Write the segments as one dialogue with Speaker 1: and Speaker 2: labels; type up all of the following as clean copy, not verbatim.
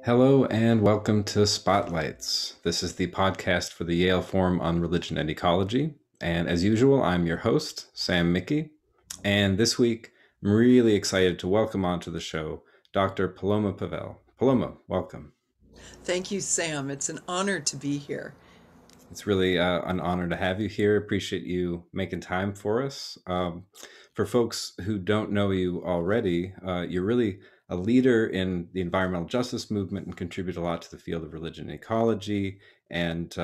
Speaker 1: Hello and welcome to Spotlights. This is the podcast for the Yale Forum on Religion and Ecology. And as usual, I'm your host, Sam Mickey. And this week, I'm really excited to welcome onto the show Dr. Paloma Pavel. Paloma, welcome.
Speaker 2: Thank you, Sam. It's an honor to be here.
Speaker 1: It's really an honor to have you here. Appreciate you making time for us. For folks who don't know you already, you're really a leader in the environmental justice movement and contribute a lot to the field of religion and ecology. And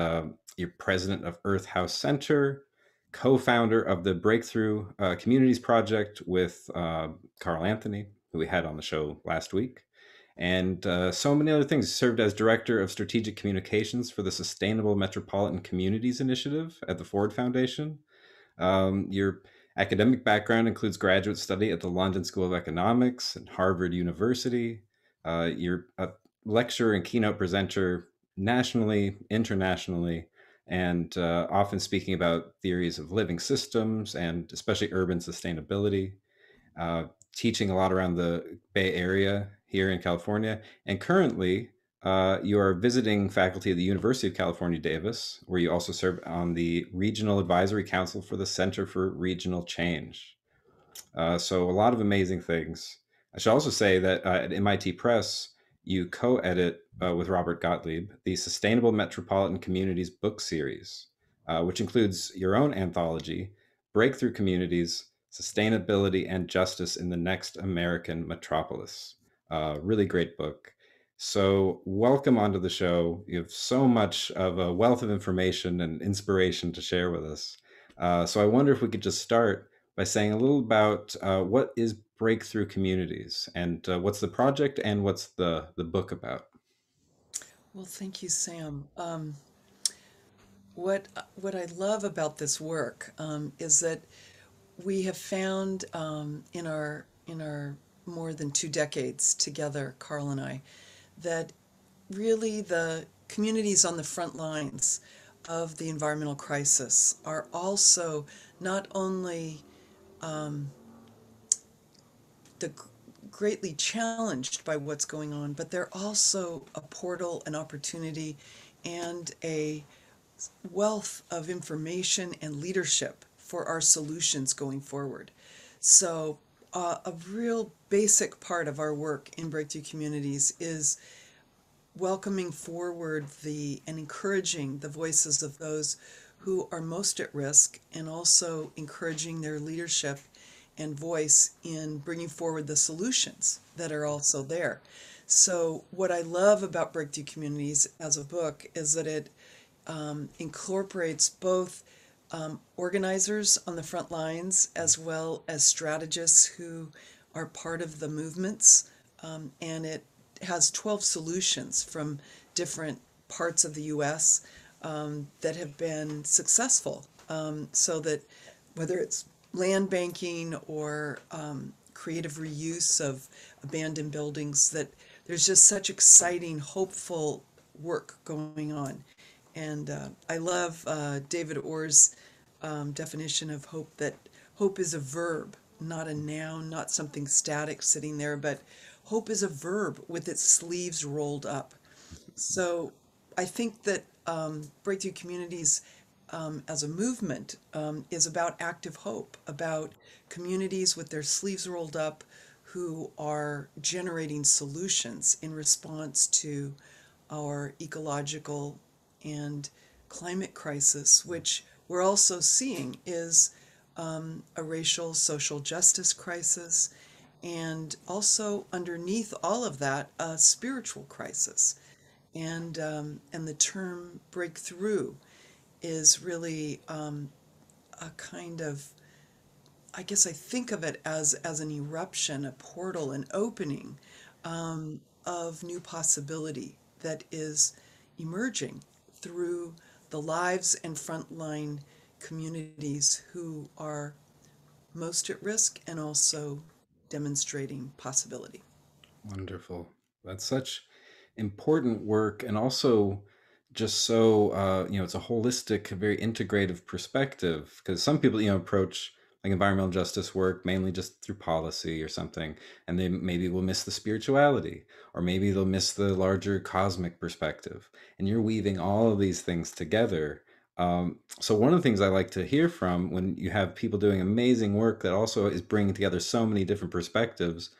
Speaker 1: you're president of Earth House Center, co-founder of the Breakthrough Communities Project with Carl Anthony, who we had on the show last week, and so many other things. Served as director of strategic communications for the Sustainable Metropolitan Communities Initiative at the Ford Foundation. Your academic background includes graduate study at the London School of Economics and Harvard University. You're a lecturer and keynote presenter nationally, internationally, and often speaking about theories of living systems and especially urban sustainability, uh, teaching a lot around the Bay Area here in California. And currently, you are visiting faculty at the University of California, Davis, where you also serve on the Regional Advisory Council for the Center for Regional Change. So, a lot of amazing things. I should also say that at MIT Press, you co edit with Robert Gottlieb the Sustainable Metropolitan Communities book series, which includes your own anthology, Breakthrough Communities Sustainability and Justice in the Next American Metropolis. Really great book. So, welcome onto the show. You have so much of a wealth of information and inspiration to share with us. So, I wonder if we could just start by saying a little about what is Breakthrough Communities and what's the project and what's the book about.
Speaker 2: Well, thank you, Sam. What I love about this work is that we have found in our more than 2 decades together, Carl and I, that really the communities on the front lines of the environmental crisis are also not only the greatly challenged by what's going on, but they're also a portal, an opportunity, and a wealth of information and leadership for our solutions going forward. So, a real basic part of our work in Breakthrough Communities is welcoming forward the and encouraging the voices of those who are most at risk, and also encouraging their leadership and voice in bringing forward the solutions that are also there. So, what I love about Breakthrough Communities as a book is that it incorporates both organizers on the front lines as well as strategists who are part of the movements. And it has 12 solutions from different parts of the US that have been successful. So that whether it's land banking or creative reuse of abandoned buildings, that there's just such exciting, hopeful work going on. And I love David Orr's definition of hope, that hope is a verb, not a noun, not something static sitting there, but hope is a verb with its sleeves rolled up. So I think that Breakthrough Communities as a movement is about active hope, about communities with their sleeves rolled up who are generating solutions in response to our ecological and climate crisis, which we're also seeing is a racial social justice crisis, and also underneath all of that, a spiritual crisis. And the term breakthrough is really a kind of, I guess I think of it as an eruption, a portal, an opening of new possibility that is emerging through the lives and frontline communities who are most at risk and also demonstrating possibility.
Speaker 1: Wonderful. That's such important work, and also just so it's a holistic, very integrative perspective. Because some people approach like environmental justice work mainly just through policy or something, and they maybe will miss the spirituality, or maybe they'll miss the larger cosmic perspective. And you're weaving all of these things together. So one of the things I like to hear from when you have people doing amazing work that also is bringing together so many different perspectives,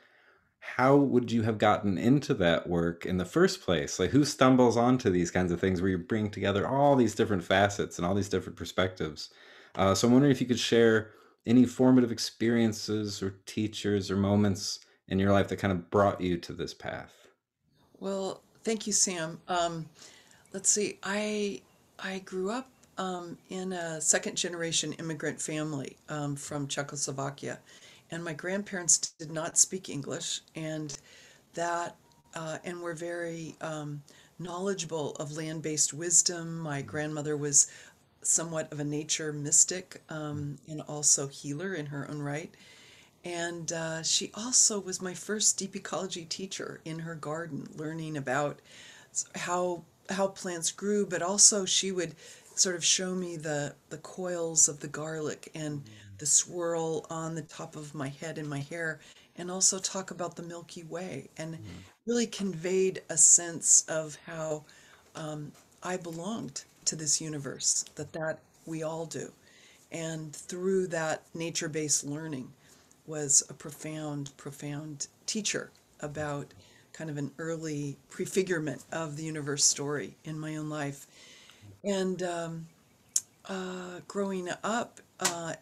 Speaker 1: how would you have gotten into that work in the first place? Like, who stumbles onto these kinds of things where you bring together all these different facets and all these different perspectives? So I'm wondering if you could share any formative experiences or teachers or moments in your life that kind of brought you to this path.
Speaker 2: Well, thank you, Sam. Let's see. I grew up in a second generation immigrant family from Czechoslovakia, and my grandparents did not speak English, and that and were very knowledgeable of land-based wisdom. My grandmother was somewhat of a nature mystic and also healer in her own right. And she also was my first deep ecology teacher in her garden, learning about how plants grew, but also she would sort of show me the coils of the garlic and the swirl on the top of my head and my hair, and also talk about the Milky Way, and really conveyed a sense of how I belonged to this universe, that we all do. And through that nature-based learning was a profound, profound teacher about kind of an early prefigurement of the universe story in my own life. And growing up,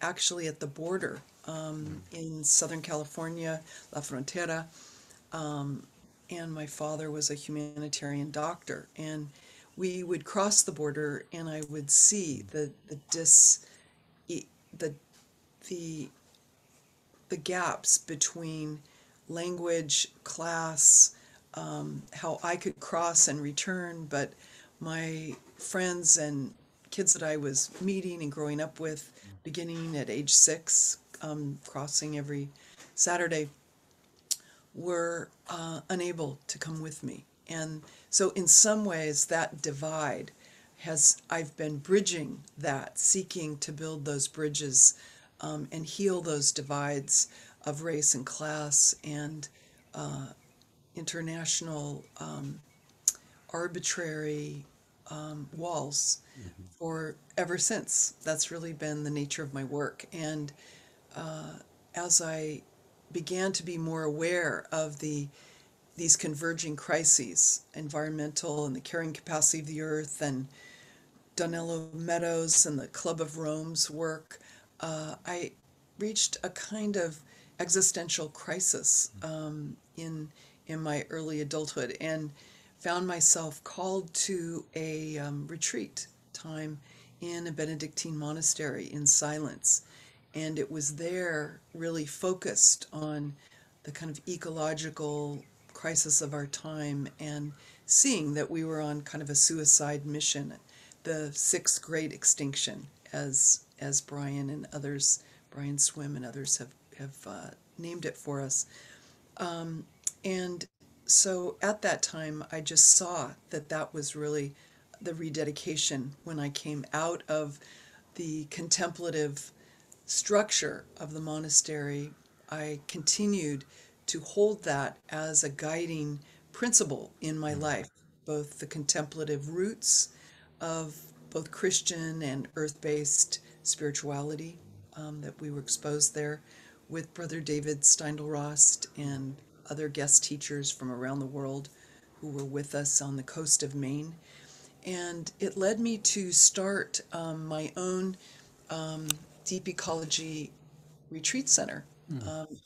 Speaker 2: actually at the border in Southern California, La Frontera, and my father was a humanitarian doctor, and we would cross the border, and I would see the the the gaps between language, class, how I could cross and return, but my friends and kids that I was meeting and growing up with, beginning at age 6, crossing every Saturday, were unable to come with me. And so, in some ways, that divide I've been bridging that, seeking to build those bridges and heal those divides of race and class and international arbitrary walls for ever since. That's really been the nature of my work. And as I began to be more aware of these converging crises, environmental and the carrying capacity of the earth, and Donello Meadows and the Club of Rome's work, I reached a kind of existential crisis in my early adulthood, and found myself called to a retreat time in a Benedictine monastery in silence. And it was there really focused on the kind of ecological crisis of our time, and seeing that we were on kind of a suicide mission, the sixth great extinction, as Brian and others, Brian Swim and others have named it for us. And so at that time, I just saw that that was really the rededication when I came out of the contemplative structure of the monastery. I continued to hold that as a guiding principle in my life, both the contemplative roots of both Christian and earth based spirituality that we were exposed there with Brother David Steindl-Rast and other guest teachers from around the world who were with us on the coast of Maine. And it led me to start my own deep ecology retreat center,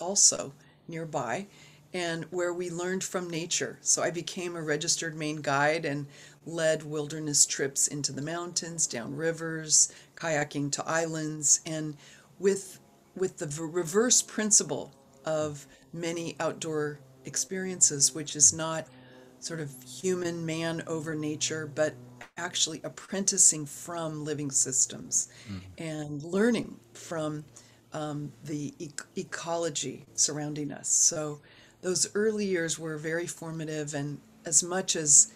Speaker 2: also nearby, and where we learned from nature. So I became a registered Maine guide and led wilderness trips into the mountains, down rivers, kayaking to islands, and with the reverse principle of many outdoor experiences, which is not sort of human man over nature, but actually apprenticing from living systems and learning from the ecology surrounding us. So those early years were very formative, and as much as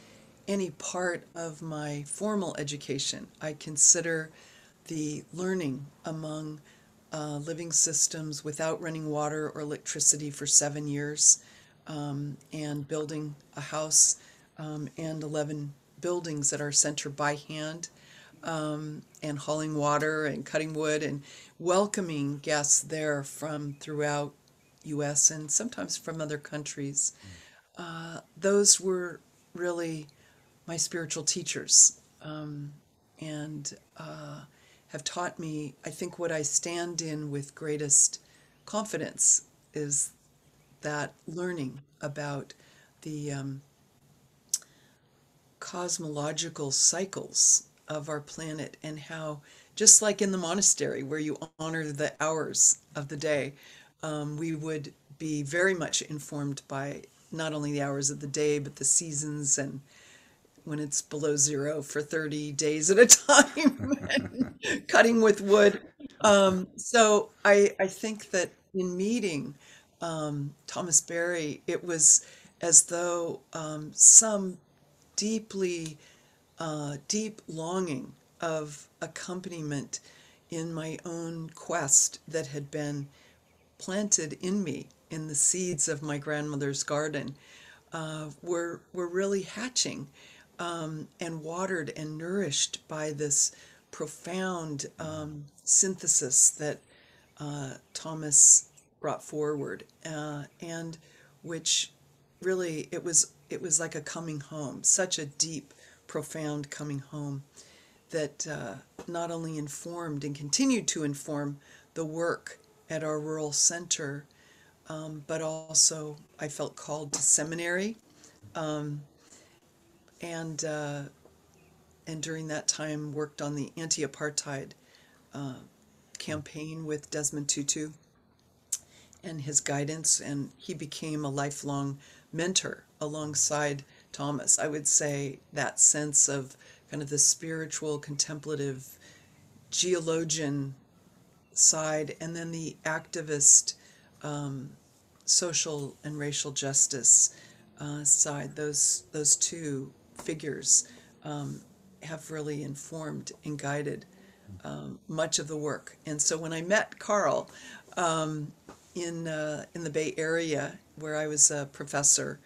Speaker 2: any part of my formal education, I consider the learning among living systems without running water or electricity for 7 years, and building a house and 11 buildings at our center by hand, and hauling water and cutting wood and welcoming guests there from throughout US and sometimes from other countries. Those were really my spiritual teachers, and have taught me, I think, what I stand in with greatest confidence is that learning about the cosmological cycles of our planet, and how, just like in the monastery where you honor the hours of the day, we would be very much informed by not only the hours of the day, but the seasons, and when it's below zero for 30 days at a time, and cutting with wood. So I think that in meeting Thomas Berry, it was as though some deeply deep longing of accompaniment in my own quest that had been planted in me in the seeds of my grandmother's garden, were really hatching, and watered and nourished by this profound synthesis that Thomas brought forward, and which really, it was like a coming home, such a deep, profound coming home that not only informed and continued to inform the work at our rural center, but also I felt called to seminary, and uh, and during that time worked on the anti-apartheid campaign with Desmond Tutu and his guidance, and he became a lifelong mentor alongside Thomas. I would say that sense of kind of the spiritual, contemplative, geologian side, and then the activist, social and racial justice side. Those two figures have really informed and guided much of the work. And so when I met Carl, in the Bay Area, where I was a professor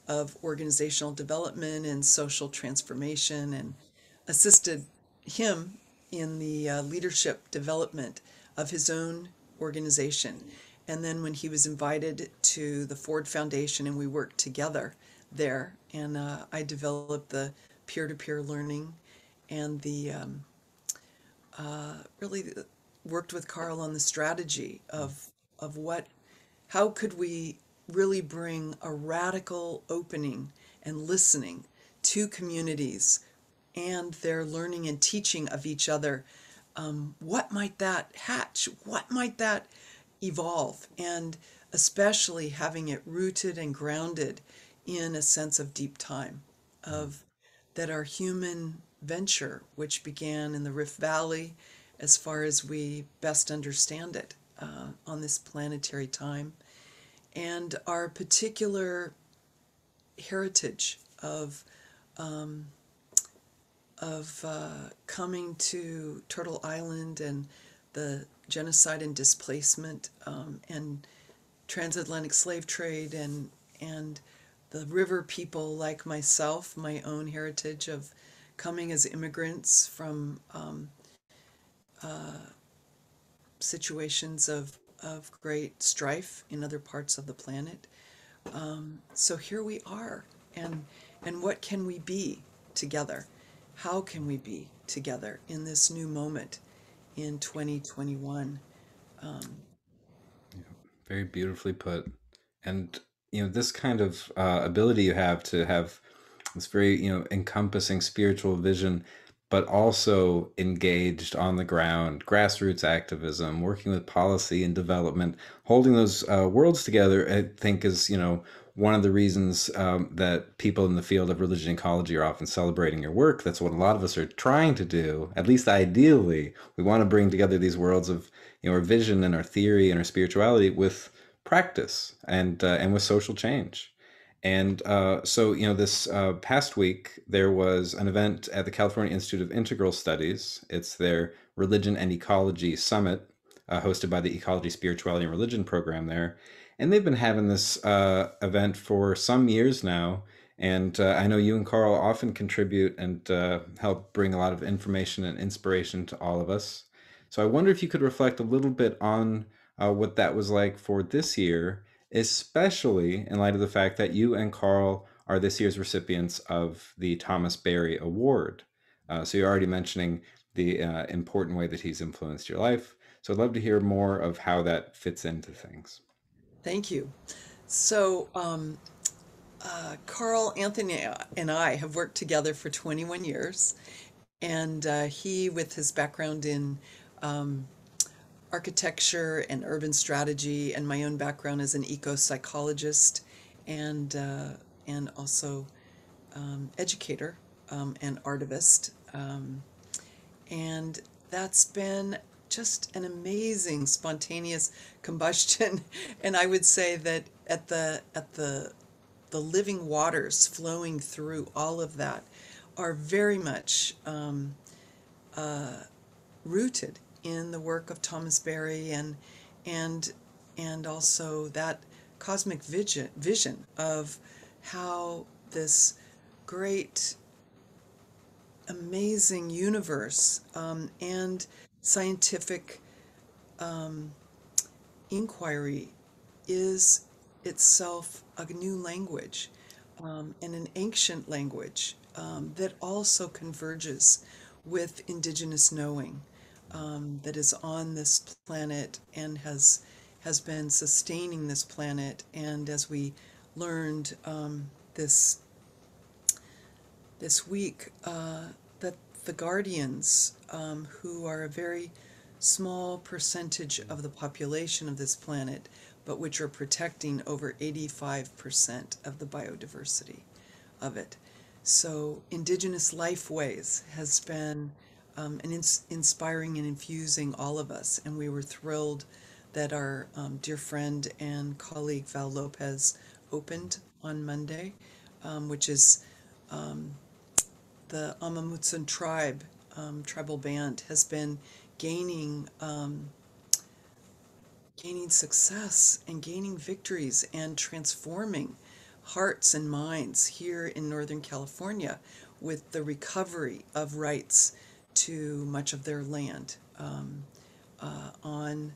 Speaker 2: of organizational development and social transformation, and assisted him in the leadership development of his own organization. And then when he was invited to the Ford Foundation, and we worked together there, and I developed the peer-to-peer learning, and the really worked with Carl on the strategy of what, how could we really bring a radical opening and listening to communities and their learning and teaching of each other. What might that hatch? What might that evolve? And especially having it rooted and grounded in a sense of deep time, of that our human venture, which began in the Rift Valley, as far as we best understand it, on this planetary time, and our particular heritage of coming to Turtle Island, and the genocide and displacement, and transatlantic slave trade, and the river people like myself, my own heritage of coming as immigrants from situations of great strife in other parts of the planet. So here we are, and what can we be together? How can we be together in this new moment in 2021?
Speaker 1: Very beautifully put. And this kind of ability you have to have this very encompassing spiritual vision, but also engaged on the ground, grassroots activism, working with policy and development, holding those worlds together. I think is one of the reasons that people in the field of religion ecology are often celebrating your work. That's what a lot of us are trying to do. At least ideally, we want to bring together these worlds of our vision and our theory and our spirituality with practice and with social change. And so, this past week, there was an event at the California Institute of Integral Studies. It's their Religion and Ecology Summit, hosted by the Ecology, Spirituality, and Religion program there. And they've been having this event for some years now. And I know you and Carl often contribute and help bring a lot of information and inspiration to all of us. So I wonder if you could reflect a little bit on what that was like for this year, especially in light of the fact that you and Carl are this year's recipients of the Thomas Berry Award. So you're already mentioning the important way that he's influenced your life. So I'd love to hear more of how that fits into things.
Speaker 2: Thank you. So, Carl, Anthony, and I have worked together for 21 years, and he, with his background in um, architecture and urban strategy, and my own background as an eco-psychologist and also educator and artivist. And that's been just an amazing spontaneous combustion. And I would say that the living waters flowing through all of that are very much rooted in the work of Thomas Berry and and also that cosmic vision of how this great amazing universe and scientific inquiry is itself a new language and an ancient language that also converges with indigenous knowing that is on this planet and has been sustaining this planet. And as we learned this week, that the guardians, who are a very small percentage of the population of this planet, but which are protecting over 85% of the biodiversity of it. So, Indigenous Lifeways has been inspiring and infusing all of us, and we were thrilled that our dear friend and colleague Val Lopez opened on Monday, which is the Amamutsun tribe, tribal band, has been gaining gaining success and gaining victories and transforming hearts and minds here in Northern California with the recovery of rights to much of their land on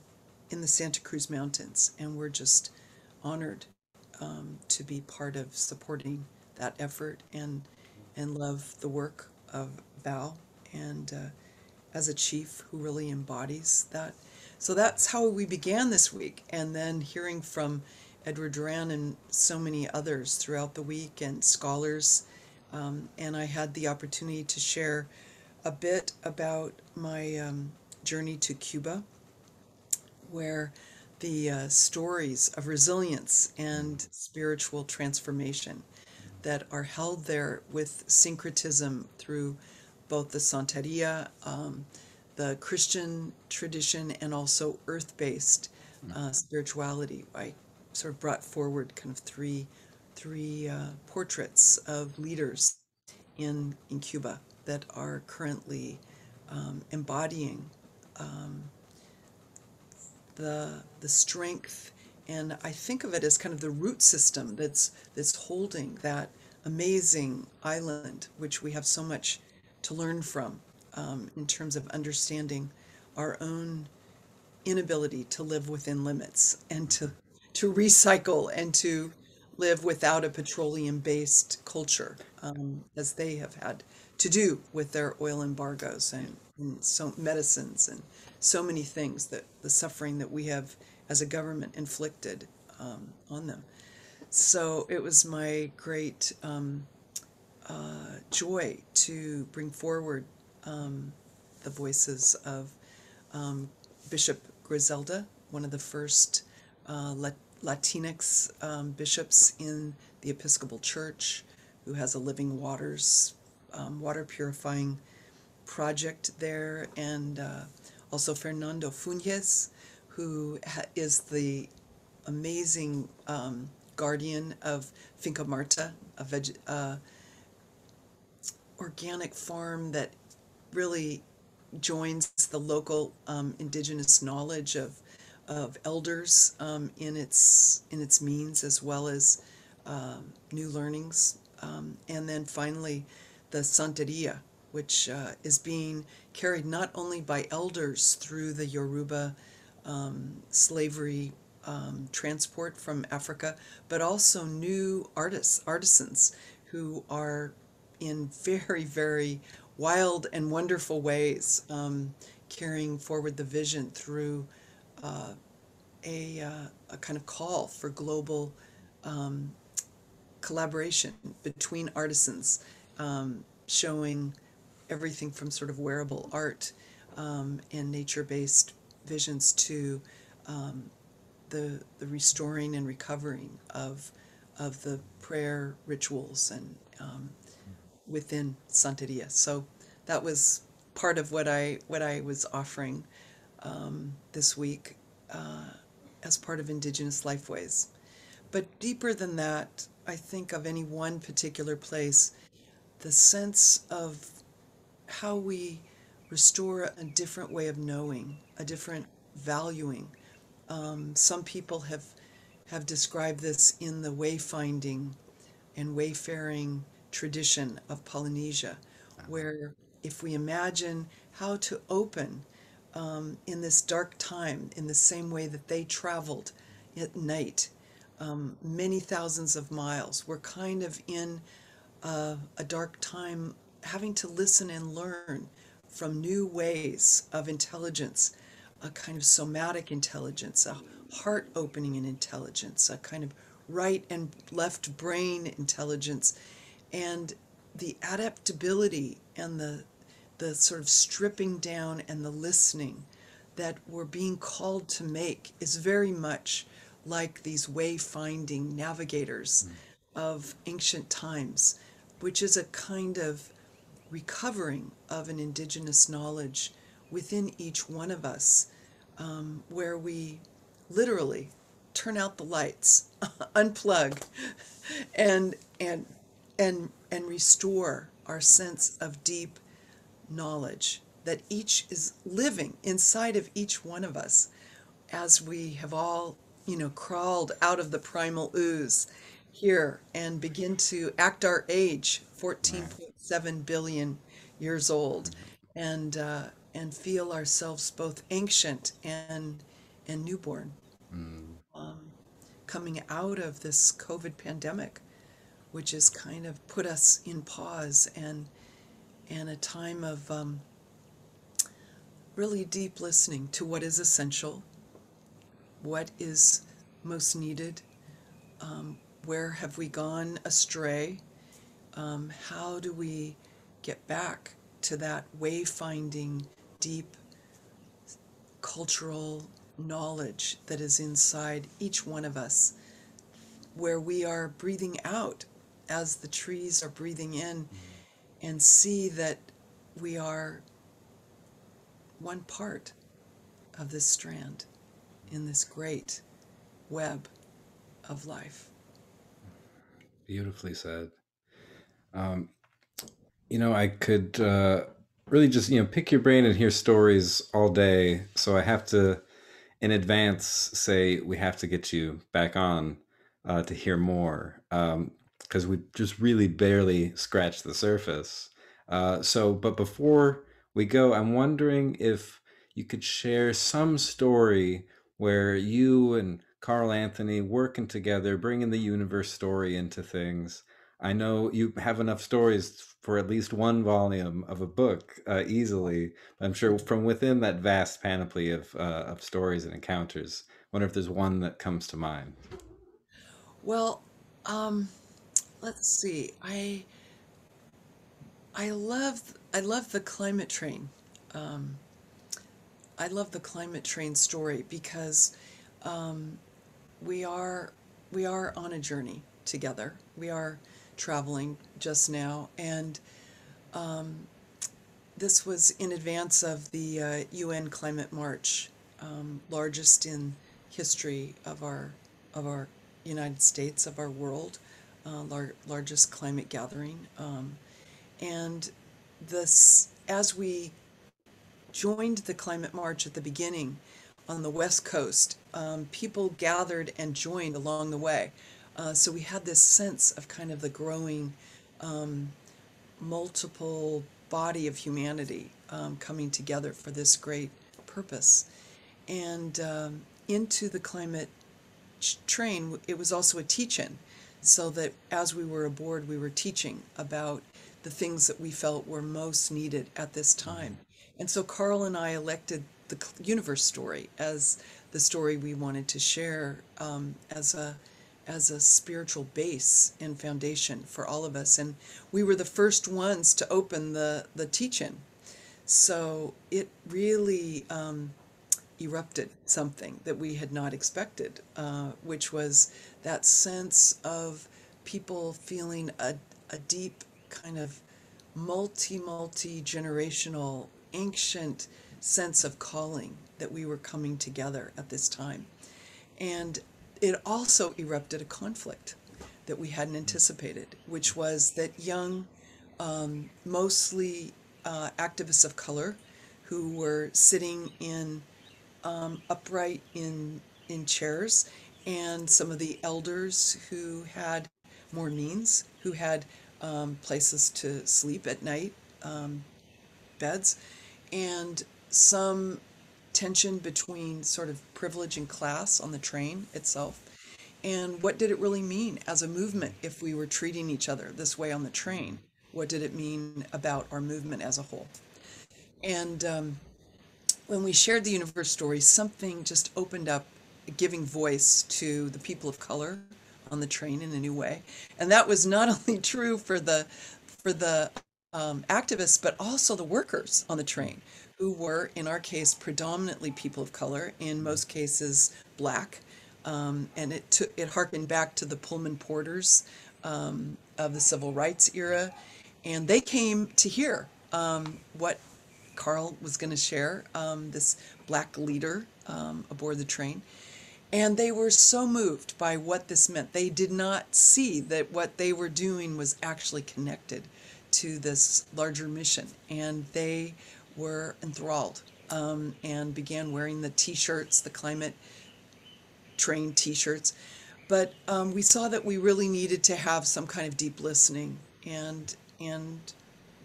Speaker 2: in the Santa Cruz Mountains, and we're just honored to be part of supporting that effort and love the work of Val and as a chief who really embodies that. So that's how we began this week, and then hearing from Edward Duran and so many others throughout the week and scholars. And I had the opportunity to share a bit about my journey to Cuba, where the stories of resilience and spiritual transformation that are held there with syncretism through both the Santeria, the Christian tradition, and also earth-based spirituality. I sort of brought forward kind of three portraits of leaders in Cuba that are currently embodying the strength, and I think of it as kind of the root system that's holding that amazing island, which we have so much to learn from in terms of understanding our own inability to live within limits and to recycle and to live without a petroleum-based culture, as they have had to do with their oil embargoes and so medicines and so many things that the suffering that we have as a government inflicted on them. So it was my great joy to bring forward the voices of Bishop Griselda, one of the first Latinx bishops in the Episcopal Church, who has a living waters, water purifying project there, and also Fernando Funes, who is the amazing guardian of Finca Marta, a organic farm that really joins the local indigenous knowledge of elders in its means as well as new learnings. And then finally, the Santeria, which is being carried not only by elders through the Yoruba slavery transport from Africa, but also new artisans who are in very, very wild and wonderful ways carrying forward the vision through uh, a kind of call for global collaboration between artisans, showing everything from sort of wearable art and nature-based visions to the restoring and recovering of the prayer rituals and within Santeria. So that was part of what I was offering this week as part of Indigenous Lifeways. But deeper than that, I think of any one particular place, the sense of how we restore a different way of knowing, a different valuing. Some people have described this in the wayfinding and wayfaring tradition of Polynesia, where if we imagine how to open in this dark time, in the same way that they traveled at night, many thousands of miles, we're kind of in a dark time having to listen and learn from new ways of intelligence, a kind of somatic intelligence, a heart opening intelligence, a kind of right and left brain intelligence, and the adaptability and the sort of stripping down and the listening that we're being called to make is very much like these wayfinding navigators of ancient times, which is a kind of recovering of an indigenous knowledge within each one of us, where we literally turn out the lights, unplug, and and and restore our sense of deep knowledge that each is living inside of each one of us as we have all, crawled out of the primal ooze here and begin to act our age,
Speaker 1: Right.
Speaker 2: 14.7 billion years old, and feel ourselves both ancient and newborn,
Speaker 1: Mm.
Speaker 2: coming out of this COVID pandemic, which has kind of put us in pause and a time of really deep listening to what is essential, what is most needed, where have we gone astray, how do we get back to that wayfinding deep cultural knowledge that is inside each one of us, where we are breathing out as the trees are breathing in, and see that we are one part of this strand in this great web of life.
Speaker 1: Beautifully said. Um, I could really just pick your brain and hear stories all day. So I have to, in advance, say we have to get you back on to hear more because we just really barely scratched the surface. But before we go, I'm wondering if you could share some story where you and Carl Anthony working together, bringing the universe story into things. I know you have enough stories for at least one volume of a book easily. I'm sure from within that vast panoply of stories and encounters, wonder if there's one that comes to mind.
Speaker 2: Well, um, let's see. I love the climate train. Um, I love the climate train story because um, we are we are on a journey together. We are traveling just now, and this was in advance of the UN Climate March, largest in history of our United States, of our world, largest climate gathering, and this as we joined the climate march at the beginning on the West Coast, people gathered and joined along the way. So we had this sense of kind of the growing multiple body of humanity coming together for this great purpose. And into the climate train, it was also a teach-in, so that as we were aboard, we were teaching about the things that we felt were most needed at this time. And so Carl and I elected the universe story as the story we wanted to share as a spiritual base and foundation for all of us. And we were the first ones to open the teach-in. So it really erupted something that we had not expected, which was that sense of people feeling a deep kind of multi generational, ancient sense of calling that we were coming together at this time. And it also erupted a conflict that we hadn't anticipated, which was that young, mostly activists of color who were sitting in upright in chairs, and some of the elders who had more means, who had places to sleep at night, beds, and some tension between sort of privilege and class on the train itself. And what did it really mean as a movement if we were treating each other this way on the train? What did it mean about our movement as a whole? And when we shared the universe story, something just opened up, giving voice to the people of color on the train in a new way. And that was not only true for the activists, but also the workers on the train, who were, in our case, predominantly people of color, in most cases black. And it harkened back to the Pullman porters of the civil rights era. And they came to hear what Carl was going to share, this black leader aboard the train. And they were so moved by what this meant. They did not see that what they were doing was actually connected to this larger mission. And they were enthralled, and began wearing the t-shirts, the climate train t-shirts. But we saw that we really needed to have some kind of deep listening, and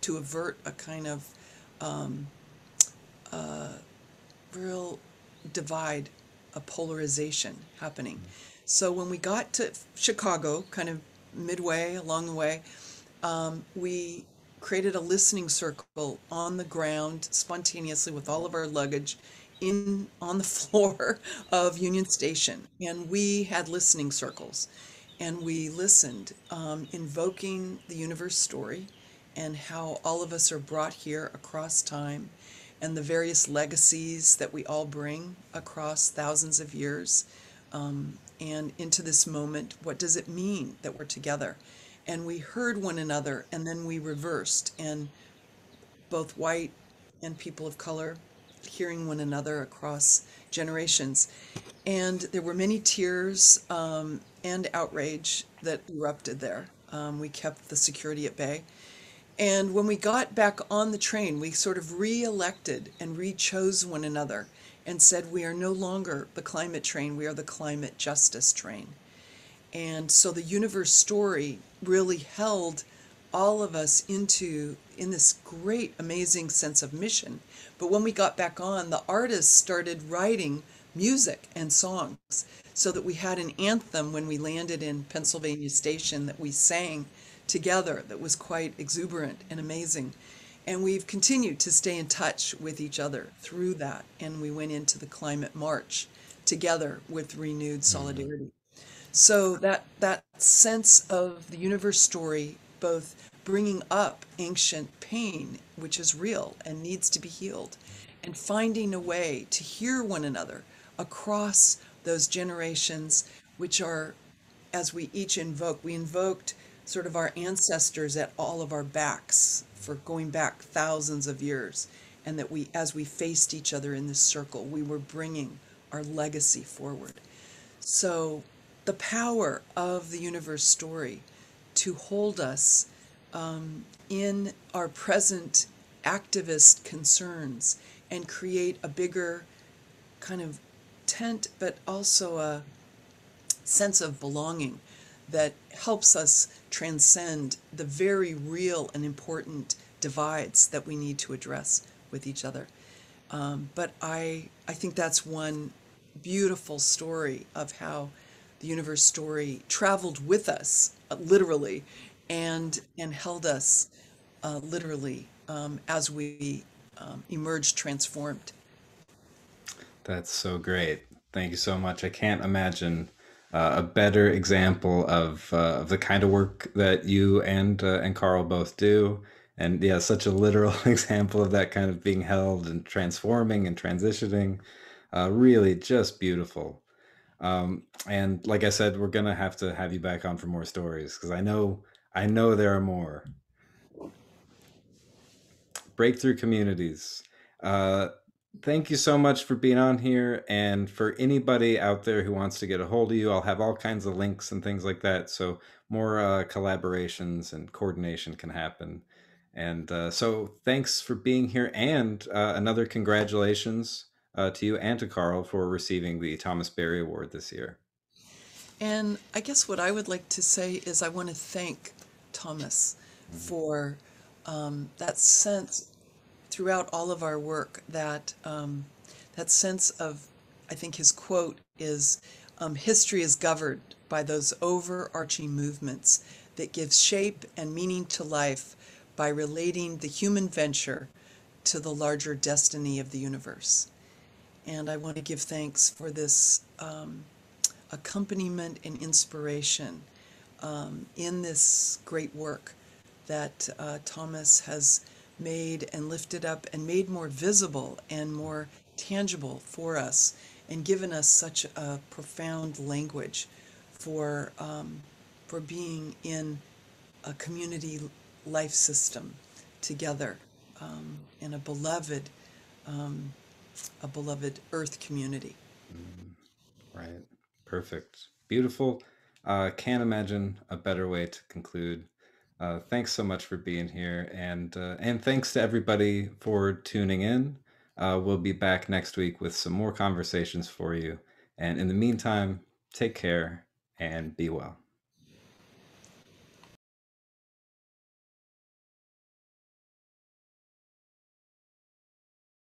Speaker 2: to avert a kind of real divide, a polarization happening. So when we got to Chicago, kind of midway along the way, we created a listening circle on the ground spontaneously with all of our luggage in on the floor of Union Station, and we had listening circles, and we listened, invoking the universe story and how all of us are brought here across time, and the various legacies that we all bring across thousands of years, and into this moment. What does it mean that we're together? And we heard one another, and then we reversed, and both white and people of color hearing one another across generations. And there were many tears and outrage that erupted there. We kept the security at bay. And when we got back on the train, we sort of re-elected and re-chose one another and said, we are no longer the climate train, we are the climate justice train. And so the universe story really held all of us in this great, amazing sense of mission. But when we got back on, the artists started writing music and songs, so that we had an anthem when we landed in Pennsylvania Station that we sang together, that was quite exuberant and amazing. And we've continued to stay in touch with each other through that. And we went into the climate march together with renewed solidarity. So that sense of the universe story, both bringing up ancient pain, which is real and needs to be healed, and finding a way to hear one another across those generations, which are, as we each we invoked sort of our ancestors at all of our backs for going back thousands of years, and that we, as we faced each other in this circle, we were bringing our legacy forward. So the power of the universe story to hold us in our present activist concerns and create a bigger kind of tent, but also a sense of belonging that helps us transcend the very real and important divides that we need to address with each other. But I think that's one beautiful story of how the universe story traveled with us, literally, and held us literally as we emerged transformed.
Speaker 1: That's so great. Thank you so much. I can't imagine a better example of the kind of work that you and Carl both do. And yeah, such a literal example of that kind of being held and transforming and transitioning. Really just beautiful. And like I said, we're gonna have to have you back on for more stories because I know there are more. Breakthrough communities. Uh, Thank you so much for being on here. And for anybody out there who wants to get a hold of you, I'll have all kinds of links and things like that. So more collaborations and coordination can happen. And so thanks for being here. And another congratulations to you and to Carl for receiving the Thomas Berry Award this year.
Speaker 2: And I guess what I would like to say is I want to thank Thomas
Speaker 1: Mhm.
Speaker 2: for that sense throughout all of our work that that sense of, I think his quote is, history is governed by those overarching movements that give shape and meaning to life by relating the human venture to the larger destiny of the universe. And I want to give thanks for this accompaniment and inspiration in this great work that Thomas has made and lifted up and made more visible and more tangible for us, and given us such a profound language for for being in a community life system together in a beloved Earth community.
Speaker 1: Mm, right. Perfect. Beautiful. Can't imagine a better way to conclude. Thanks so much for being here, and thanks to everybody for tuning in. We'll be back next week with some more conversations for you. And in the meantime, take care and be well.